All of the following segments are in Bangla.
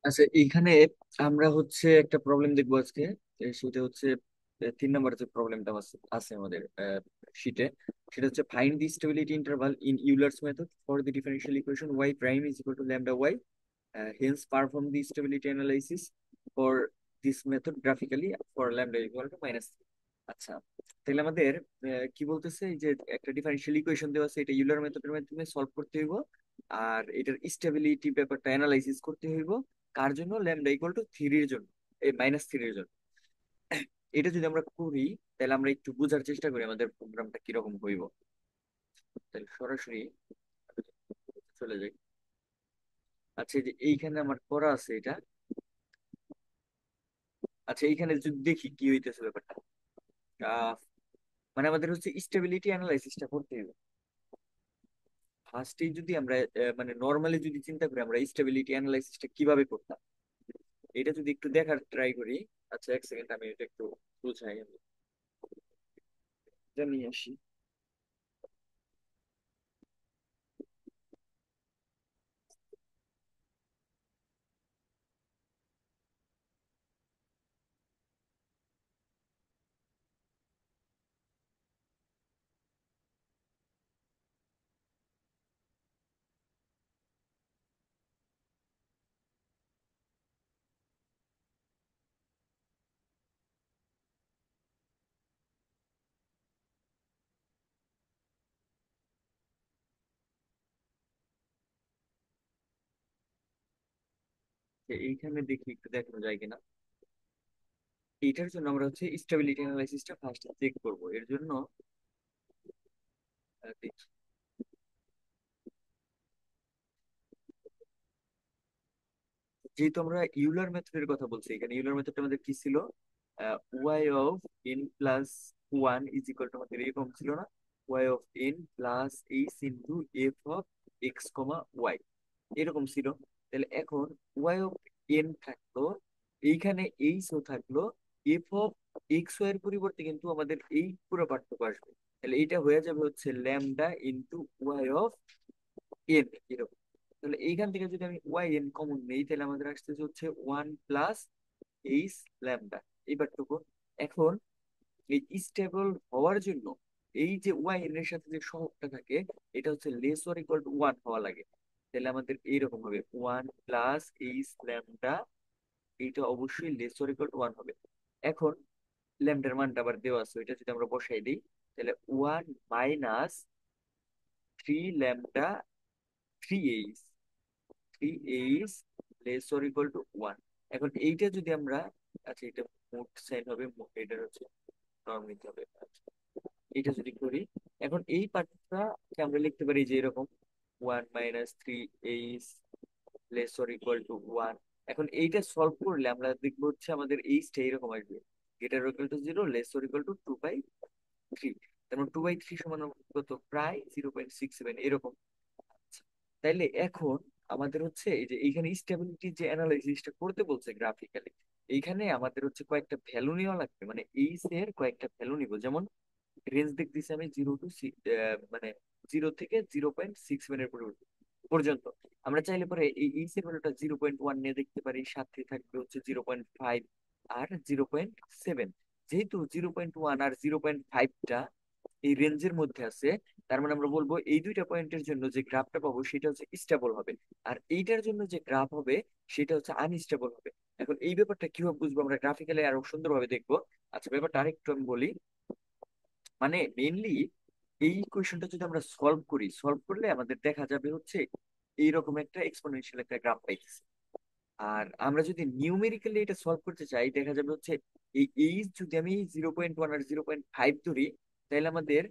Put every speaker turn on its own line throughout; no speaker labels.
আচ্ছা, এইখানে আমরা হচ্ছে একটা প্রবলেম দেখবো আজকে। সেটা হচ্ছে 3 নম্বর যে প্রবলেমটা আছে আমাদের শিটে। সেটা হচ্ছে find the stability interval in Euler's method for the differential equation y prime is equal to lambda y, hence perform the stability analysis for this method graphically for lambda equal to minus. আচ্ছা, তাহলে আমাদের কি বলতেছে, এই যে একটা ডিফারেন্সিয়াল ইকুয়েশন দেওয়া আছে, এটা ইউলার মেথডের মাধ্যমে সলভ করতে হইব। আর এটার স্টেবিলিটি ব্যাপারটা অ্যানালাইসিস করতে হইব। কার জন্য? ল্যামডা ইকুয়াল টু থ্রির জন্য, এই -3-এর জন্য। এটা যদি আমরা করি, তাহলে আমরা একটু বোঝার চেষ্টা করি আমাদের প্রোগ্রামটা কিরকম হইব। তাহলে সরাসরি চলে যাই। আচ্ছা, এই যে এইখানে আমার করা আছে এটা। আচ্ছা, এইখানে যদি দেখি কি হইতেছে ব্যাপারটা। আহ, মানে আমাদের হচ্ছে স্টেবিলিটি অ্যানালাইসিসটা করতে হবে। ফার্স্টেই যদি আমরা মানে নর্মালি যদি চিন্তা করি আমরা স্টেবিলিটি অ্যানালাইসিসটা কিভাবে করতাম, এটা যদি একটু দেখার ট্রাই করি। আচ্ছা, এক সেকেন্ড, আমি এটা একটু বুঝাই, আমি জানিয়ে আসি। যে এইখানে দেখি একটু দেখানো যায় কিনা। এইটার জন্য আমরা হচ্ছে স্টেবিলিটি অ্যানালাইসিসটা ফার্স্ট চেক করব। এর জন্য দেখি। যেহেতু আমরা ইউলার মেথডের কথা বলছি, এখানে ইউলার মেথডটা আমাদের কি ছিল? Y of n plus one is equal to, আমাদের এরকম ছিল না? Y of n plus h into f of x comma y, এরকম ছিল। তাহলে এখন ওয়াই অফ এন থাকলো, এইখানে এইচ ও থাকলো, এফ অফ এক্স ওয়াই এর পরিবর্তে কিন্তু আমাদের এই পুরো পার্থক্য আসবে। তাহলে এইটা হয়ে যাবে হচ্ছে lambda into y of n, এরকম। তাহলে এইখান থেকে যদি আমি ওয়াই এন কমন নেই, তাহলে আমাদের আসতেছে হচ্ছে ওয়ান প্লাস এইচ ল্যামডা, এই পার্থক্য। এখন এই স্টেবল হওয়ার জন্য এই যে ওয়াই এর সাথে যে সহগটা থাকে, এটা হচ্ছে less or equal two one হওয়া লাগে। তাহলে আমাদের এইরকম হবে ওয়ান প্লাস এইচ ল্যামডা, এইটা অবশ্যই less or equal two one হবে। এখন ল্যামডার মানটা আবার দেওয়া আছে, এটা যদি আমরা বসাই দিই, তাহলে one minus three lambda three H, three H less or equal two one. এখন এইটা যদি আমরা, আচ্ছা এটা মোট সাইন হবে, এটা হচ্ছে নর্ম নিতে হবে। আচ্ছা, এটা যদি করি, এখন এই পার্টটাকে আমরা লিখতে পারি যে এরকম one minus three H less or equal two one. এখন এইটা সলভ করলে আমরা দেখবো হচ্ছে আমাদের এইচটা এরকম আসবে, greater equal to zero, less or equal to two by three. তার মানে 2/3 সমান কত? প্রায় 0.67 এরকম। আচ্ছা, তাইলে এখন আমাদের হচ্ছে এই যে এইখানে স্টেবিলিটি যে অ্যানালাইসিসটা করতে বলছে গ্রাফিক্যালি, এইখানে আমাদের হচ্ছে কয়েকটা ভ্যালু নেওয়া লাগবে। মানে এইচ এর কয়েকটা ভ্যালু নিব, যেমন রেঞ্জ দেখতেছি আমি জিরো টু মানে 0 থেকে 0.67 এর পর্যন্ত। আমরা চাইলে পরে এই এইচ এর ভ্যালুটা 0.1 নিয়ে দেখতে পারি, সাথে থাকবে হচ্ছে 0.5 আর 0.7। যেহেতু 0.1 আর 0.5টা এই রেঞ্জের মধ্যে আছে, তার মানে আমরা বলবো এই দুইটা পয়েন্টের জন্য যে গ্রাফটা পাবো সেটা হচ্ছে স্টেবল হবে। আর এইটার জন্য যে গ্রাফ হবে সেটা হচ্ছে আনস্টেবল হবে। এখন এই ব্যাপারটা কিভাবে বুঝবো আমরা গ্রাফিক্যালি আরো সুন্দরভাবে দেখবো। আচ্ছা, ব্যাপারটা আরেকটু আমি বলি। মানে মেইনলি এই কোয়েশনটা যদি আমরা সলভ করি, সলভ করলে আমাদের দেখা যাবে হচ্ছে এইরকম একটা এক্সপোনেনশিয়াল একটা গ্রাফ পাইতেছে। আর আমরা যদি নিউমেরিক্যালি এটা সলভ করতে চাই, দেখা যাবে হচ্ছে এই এইচ যদি আমি 0.1 আর 0.5 ধরি, তাহলে আমাদের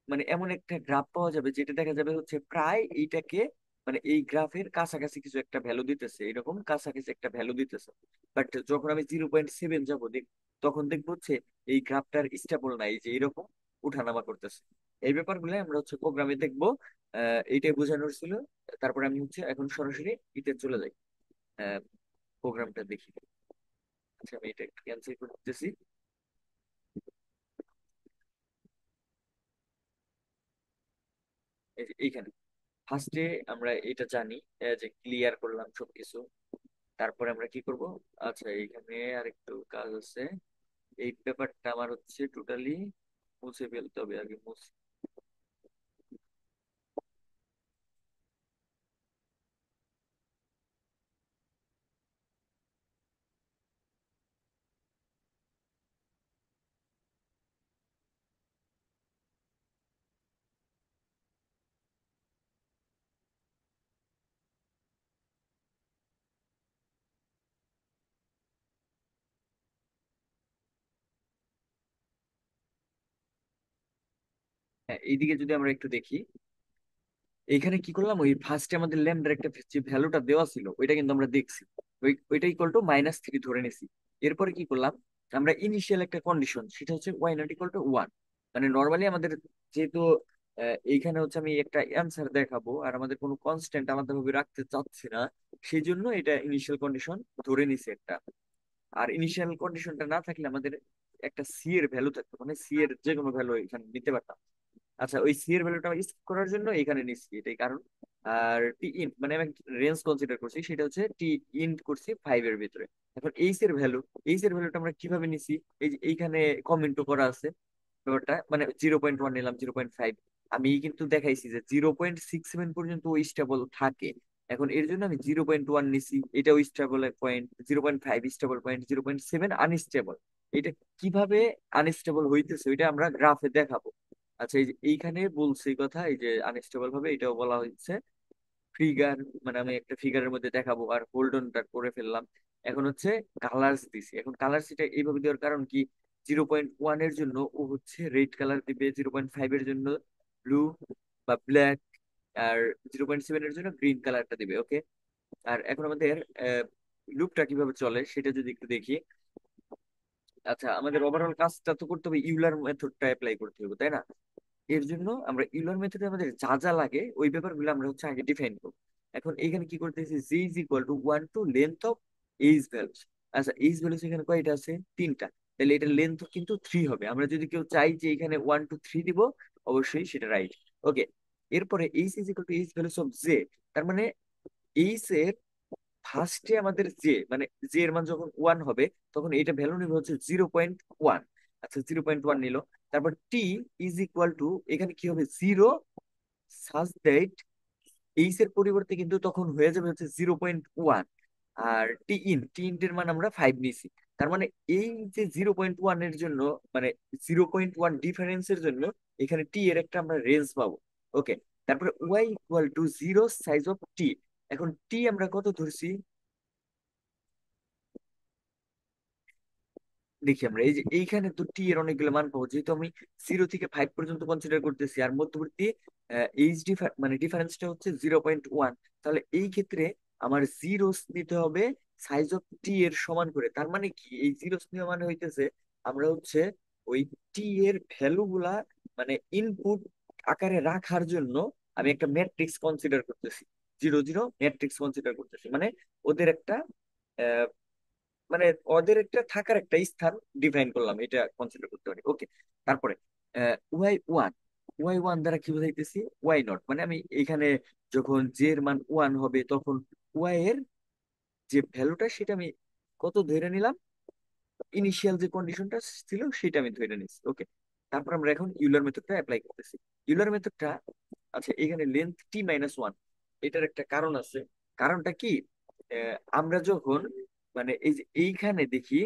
মানে এমন একটা গ্রাফ পাওয়া যাবে যেটা দেখা যাবে হচ্ছে প্রায় এইটাকে, মানে এই গ্রাফের কাছাকাছি কিছু একটা ভ্যালু দিতেছে, এরকম কাছাকাছি একটা ভ্যালু দিতেছে। বাট যখন আমি 0.7 যাবো তখন দেখবো হচ্ছে এই গ্রাফটার স্টেবল নাই, এই যে এরকম উঠানামা করতেছে। এই ব্যাপারগুলো আমরা হচ্ছে প্রোগ্রামে দেখবো। এইটাই বোঝানোর ছিল। তারপরে আমি হচ্ছে এখন সরাসরি ইতে চলে যাই, প্রোগ্রামটা দেখি। আচ্ছা, আমি এটা একটু ক্যান্সেল করে দিতেছি। এই যে এইখানে ফার্স্টে আমরা এটা জানি, যে ক্লিয়ার করলাম সবকিছু। তারপরে আমরা কি করব? আচ্ছা, এখানে আরেকটু কাজ আছে। এই পেপারটা আমার হচ্ছে টোটালি মুছে ফেলতে হবে আগে, মুছে। হ্যাঁ, এইদিকে যদি আমরা একটু দেখি, এইখানে কি করলাম, ওই ফার্স্টে আমাদের ল্যামডার একটা যে ভ্যালুটা দেওয়া ছিল ওইটা কিন্তু আমরা দেখছি, ওইটা ইকুয়াল টু -3 ধরে নিছি। এরপরে কি করলাম, আমরা ইনিশিয়াল একটা কন্ডিশন, সেটা হচ্ছে ওয়াই নট ইকুয়াল টু 1। মানে নর্মালি আমাদের যেহেতু এইখানে হচ্ছে আমি একটা অ্যান্সার দেখাবো আর আমাদের কোনো কনস্ট্যান্ট আলাদাভাবে রাখতে চাচ্ছি না, সেই জন্য এটা ইনিশিয়াল কন্ডিশন ধরে নিছি একটা। আর ইনিশিয়াল কন্ডিশনটা না থাকলে আমাদের একটা সি এর ভ্যালু থাকতো, মানে সি এর যে কোনো ভ্যালু এখানে নিতে পারতাম। আচ্ছা, ওই সি এর ভ্যালুটা স্কিপ করার জন্য এখানে নিচ্ছি, এটাই কারণ। আর টি ইন মানে আমি রেঞ্জ কনসিডার করছি, সেটা হচ্ছে টি ইন করছি 5 এর ভিতরে। এখন এইচ এর ভ্যালুটা আমরা কিভাবে নিছি, এই যে এইখানে কমেন্টও করা আছে ব্যাপারটা, মানে 0.1 নিলাম, 0.5। আমি কিন্তু দেখাইছি যে 0.67 পর্যন্ত ওই স্টেবল থাকে। এখন এর জন্য আমি 0.1 নিছি, এটাও stable point, 0.5 stable point, 0.7 unstable. এটা কিভাবে আনস্টেবল হইতেছে ওইটা আমরা গ্রাফে দেখাবো। আচ্ছা, এই যে এইখানে বলছে এই কথা, এই যে আনস্টেবল ভাবে এটাও বলা হচ্ছে ফিগার, মানে আমি একটা ফিগারের মধ্যে দেখাবো। আর হোল্ড অনটা করে ফেললাম। এখন হচ্ছে কালার্স দিছি। এখন কালার্স এটা এইভাবে দেওয়ার কারণ কি, 0.1 এর জন্য ও হচ্ছে রেড কালার দিবে, 0.5 এর জন্য ব্লু বা ব্ল্যাক, আর 0.7 এর জন্য গ্রিন কালারটা দিবে। ওকে। আর এখন আমাদের লুপটা কিভাবে চলে সেটা যদি একটু দেখি। আচ্ছা, আমাদের ওভারঅল কাজটা তো করতে হবে, ইউলার মেথডটা অ্যাপ্লাই করতে হবে, তাই না? এর জন্য আমরা ইউলার মেথডে আমাদের যা যা লাগে ওই ব্যাপারগুলো আমরা হচ্ছে আগে ডিফাইন করব। এখন এখানে কি করতেছি, g is equal to 1 to length of h values. আচ্ছা, এইচ ভ্যালুস এখানে কয়টা আছে? তিনটা। তাহলে এটা লেন্থ কিন্তু 3 হবে। আমরা যদি কেউ চাই যে এখানে 1 2 3 দিব, অবশ্যই সেটা রাইট। ওকে। এরপরে H is equal two H values of J. তার মানে এইচ এর ফার্স্টে আমাদের জে, মানে জে এর মান যখন 1 হবে তখন এটা ভ্যালু নিবে হচ্ছে 0.1। আচ্ছা, 0.1 নিল। তারপর টি ইজ ইকুয়াল টু, এখানে কি হবে, 0, সাজ দ্যাট এইচ এর পরিবর্তে কিন্তু তখন হয়ে যাবে হচ্ছে 0.1। আর টি ইন এর মান আমরা 5 নিছি। তার মানে এই যে 0.1 এর জন্য, মানে 0.1 ডিফারেন্সের জন্য এখানে টি এর একটা আমরা রেঞ্জ পাবো। ওকে। তারপরে y equal to 0 size of t. এখন টি আমরা কত ধরছি, দেখি আমরা এই যে এইখানে তো টি এর অনেকগুলো মান পাবো, যেহেতু আমি 0 থেকে 5 পর্যন্ত কনসিডার করতেছি আর মধ্যবর্তী এইচ মানে ডিফারেন্সটা হচ্ছে 0.1। তাহলে এই ক্ষেত্রে আমার জিরো নিতে হবে সাইজ অফ টি এর সমান করে। তার মানে কি, এই জিরো নেওয়া মানে হইতেছে আমরা হচ্ছে ওই টি এর ভ্যালু গুলা, মানে ইনপুট আকারে রাখার জন্য আমি একটা ম্যাট্রিক্স কনসিডার করতেছি, 0 0 ম্যাট্রিক্স কনসিডার করতেছি। মানে ওদের একটা মানে ওদের একটা থাকার একটা স্থান ডিফাইন করলাম, এটা কনসিডার করতে পারি। ওকে। তারপরে ওয়াই 1, ওয়াই 1 দ্বারা কি বোঝাইতেছি, ওয়াই নট, মানে আমি এখানে যখন জে এর মান 1 হবে তখন ওয়াই এর যে ভ্যালুটা সেটা আমি কত ধরে নিলাম, ইনিশিয়াল যে কন্ডিশনটা ছিল সেটা আমি ধরে নিচ্ছি। ওকে। তারপর আমরা এখন ইউলার মেথডটা অ্যাপ্লাই করতেছি। ইউলার মেথডটা, আচ্ছা, এখানে লেন্থ T-1, এটার একটা কারণ আছে। কারণটা কি, আমরা যখন মানে এই যে এইখানে দেখি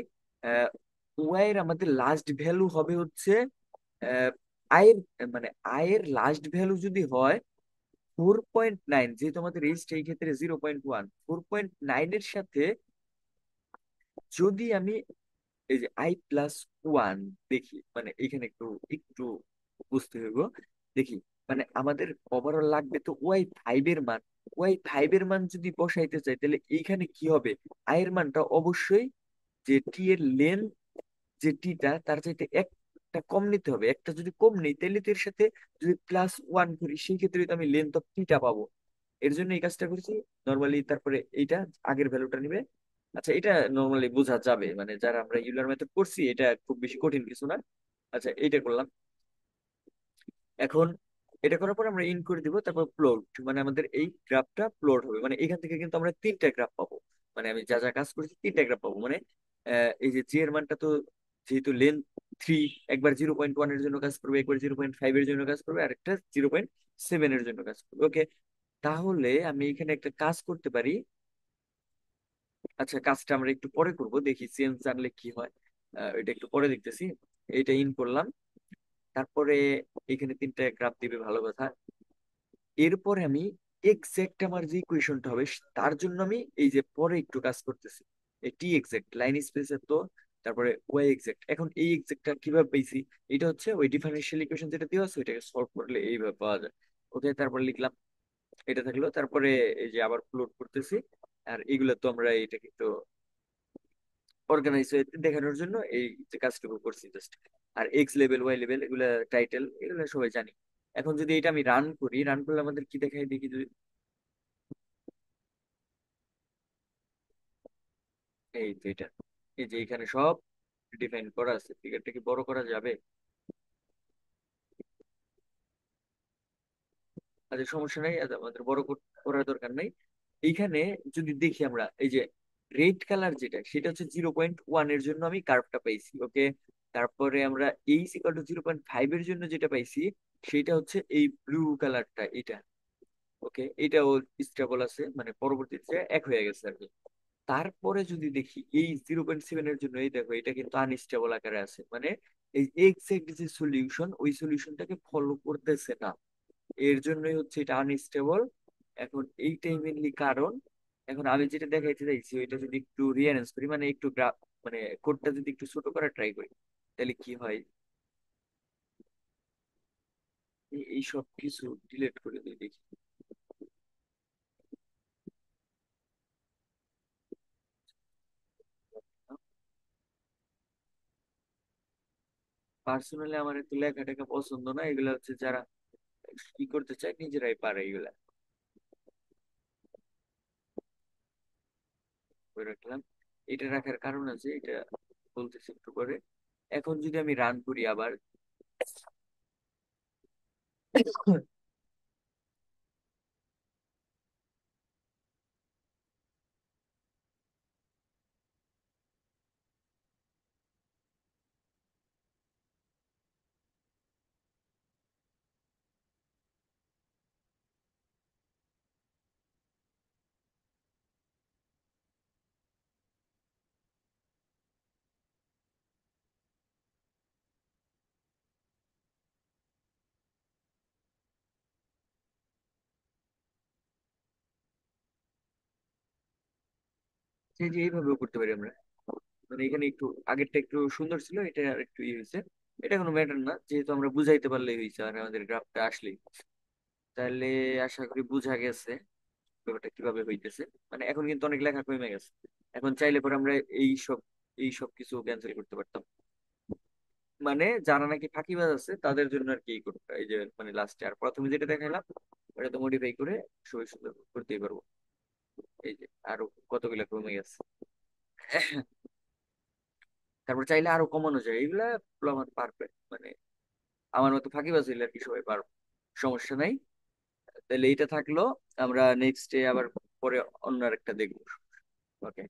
ওয়াই এর আমাদের লাস্ট ভ্যালু হবে হচ্ছে আহ, আয়ের, মানে আয়ের লাস্ট ভ্যালু যদি হয় 4.9, যেহেতু আমাদের রেঞ্জটা এই ক্ষেত্রে 0.1, 4.9 এর সাথে যদি আমি এই যে I+1 দেখি, মানে এখানে একটু একটু বুঝতে হইব। দেখি, মানে আমাদের ওভারঅল লাগবে তো ওয়াই 5 এর মান। ওয়াই 5 এর মান যদি বসাইতে চাই তাহলে এইখানে কি হবে, আই এর মানটা অবশ্যই যে টি এর লেন, যে টিটা তার চাইতে একটা কম নিতে হবে। একটা যদি কম নেই তাহলে তো এর সাথে যদি +1 করি সেই ক্ষেত্রে তো আমি লেন্থ অফ টিটা পাবো। এর জন্য এই কাজটা করছি নর্মালি। তারপরে এইটা আগের ভ্যালুটা নিবে। আচ্ছা, এটা নর্মালি বোঝা যাবে, মানে যারা আমরা ইউলার মেথড করছি এটা খুব বেশি কঠিন কিছু না। আচ্ছা, এইটা করলাম। এখন এটা করার পর আমরা ইন করে দিব, তারপর প্লট, মানে আমাদের এই গ্রাফটা প্লট হবে। মানে এখান থেকে কিন্তু আমরা তিনটা গ্রাফ পাবো। মানে আমি যা যা কাজ করেছি তিনটা গ্রাফ পাবো। মানে এই যে জি এর মানটা তো যেহেতু লেন্থ 3, একবার 0.1 এর জন্য কাজ করবে, একবার 0.5 এর জন্য কাজ করবে, আর একটা 0.7 এর জন্য কাজ করবে। ওকে, তাহলে আমি এখানে একটা কাজ করতে পারি। আচ্ছা, কাজটা আমরা একটু পরে করব, দেখি চেঞ্জ জানলে কি হয়। এটা একটু পরে দেখতেছি। এটা ইন করলাম, তারপরে এখানে তিনটা গ্রাফ দিবে, ভালো কথা। এরপরে আমি এক্সাক্ট আমার যে ইকুয়েশনটা হবে তার জন্য আমি এই যে পরে একটু কাজ করতেছি। এই টি এক্সাক্ট লাইন স্পেসের তো, তারপরে ওয়াই এক্সাক্ট। এখন এই এক্সাক্টটা কিভাবে পেয়েছি? এটা হচ্ছে ওই ডিফারেন্সিয়াল ইকুয়েশন যেটা দেওয়া আছে ওইটাকে সলভ করলে এইভাবে পাওয়া যায়। ওকে, তারপর লিখলাম, এটা থাকলো। তারপরে এই যে আবার প্লট করতেছি। আর এগুলো তো আমরা এটাকে একটু অর্গানাইজ হয়ে দেখানোর জন্য এই যে কাজটুকু করছি জাস্ট। আর এক্স লেভেল, ওয়াই লেভেল, এগুলা টাইটেল, এগুলো সবাই জানি। এখন যদি এটা আমি রান করি, রান করলে আমাদের কি দেখায় দেখি যদি। এই তো এটা, এই যে এখানে সব ডিফাইন করা আছে। ফিগারটা কি বড় করা যাবে? আচ্ছা, সমস্যা নাই, আচ্ছা, আমাদের বড় করার দরকার নাই। এইখানে যদি দেখি আমরা, এই যে রেড কালার যেটা, সেটা হচ্ছে 0.1 এর জন্য আমি কার্ভটা পাইছি। ওকে, তারপরে আমরা এই ইকুয়াল টু 0.5 এর জন্য যেটা পাইছি সেটা হচ্ছে এই ব্লু কালারটা, এটা। ওকে, এটাও স্টেবল আছে, মানে পরবর্তীতে এক হয়ে গেছে আর কি। তারপরে যদি দেখি এই 0.7 এর জন্য, এই দেখো এটা কিন্তু আনস্টেবল আকারে আছে, মানে এই এক্সাক্ট যে সলিউশন ওই সলিউশনটাকে ফলো করতেছে না। এর জন্যই হচ্ছে এটা আনস্টেবল। এখন এইটাই মেনলি কারণ। এখন আমি যেটা দেখাইতে চাইছি ওইটা যদি একটু রিঅ্যারেঞ্জ করি, মানে একটু মানে কোডটা যদি একটু ছোট করার ট্রাই করি, তাহলে কি হয়? এই সব কিছু ডিলিট করে দিই দেখি। পার্সোনালি আমার একটু লেখা টেখা পছন্দ না, এগুলা হচ্ছে যারা কি করতে চায় নিজেরাই পারে এগুলা। করে রাখলাম। এটা রাখার কারণ আছে, এটা বলতেছি একটু পরে। এখন যদি আমি রান করি আবার, সেই যে এইভাবেও করতে পারি আমরা। মানে এখানে একটু আগেরটা একটু সুন্দর ছিল, এটা আর একটু ইয়ে হয়েছে। এটা কোনো ম্যাটার না, যেহেতু আমরা বুঝাইতে পারলেই হয়েছে, আর আমাদের গ্রাফটা আসলেই। তাহলে আশা করি বুঝা গেছে ব্যাপারটা কিভাবে হইতেছে। মানে এখন কিন্তু অনেক লেখা কমে গেছে। এখন চাইলে পরে আমরা এই সব কিছু ক্যান্সেল করতে পারতাম। মানে যারা নাকি ফাঁকিবাজ আছে তাদের জন্য আর কি এই করতে, এই যে মানে লাস্টে আর প্রথমে যেটা দেখাইলাম ওটা তো মডিফাই করে সবাই সুন্দর করতেই পারবো। এই যে আরো কতগুলো কমে গেছে। তারপর চাইলে আরো কমানো যায় এগুলা। আমার পারবে, মানে আমার মতো ফাঁকিবাজ হইলে আর কি সবাই পারবে, সমস্যা নাই। তাহলে এইটা থাকলো। আমরা নেক্সট ডে আবার পরে অন্য আরেকটা দেখবো। ওকে।